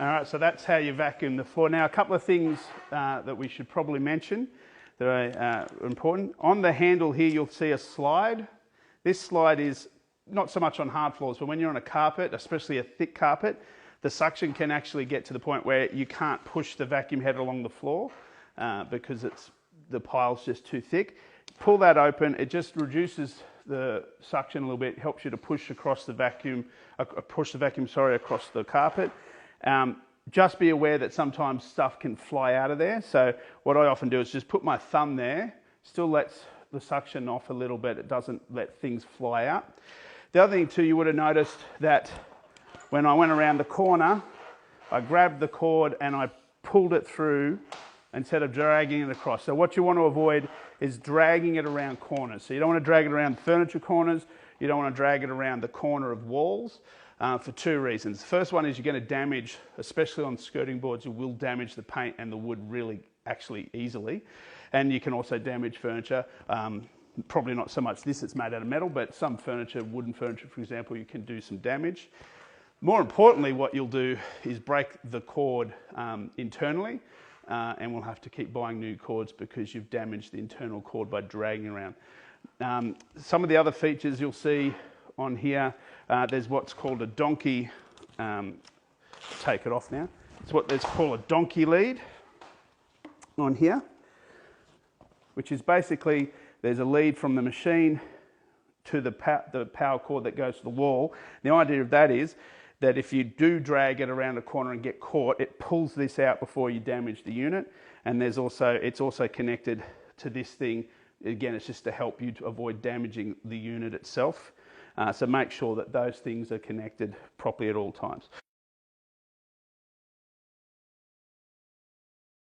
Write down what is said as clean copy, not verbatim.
All right, so that's how you vacuum the floor. Now, a couple of things that we should probably mention that are important. On the handle here, you'll see a slide. This slide is not so much on hard floors, but when you're on a carpet, especially a thick carpet, the suction can actually get to the point where you can't push the vacuum head along the floor because the pile's just too thick. Pull that open, it just reduces the suction a little bit, helps you to push across the vacuum, across the carpet. Just be aware that sometimes stuff can fly out of there. So what I often do is just put my thumb there, still lets the suction off a little bit, it doesn't let things fly out. The other thing too, you would have noticed that when I went around the corner, I grabbed the cord and I pulled it through instead of dragging it across. So what you want to avoid is dragging it around corners. So you don't want to drag it around furniture corners, you don't want to drag it around the corner of walls for two reasons. The first one is you're going to damage, especially on skirting boards, you will damage the paint and the wood really actually easily. And you can also damage furniture. Probably not so much this, it's made out of metal, but some furniture, wooden furniture for example, you can do some damage. More importantly, what you'll do is break the cord internally, and we'll have to keep buying new cords because you've damaged the internal cord by dragging around. Some of the other features you'll see on here, there's what's called a donkey, take it off now, it's what let's call a donkey lead on here, which is basically there's a lead from the machine to the power cord that goes to the wall. The idea of that is that if you do drag it around a corner and get caught, it pulls this out before you damage the unit. And it's also connected to this thing. Again, it's just to help you to avoid damaging the unit itself. So make sure that those things are connected properly at all times.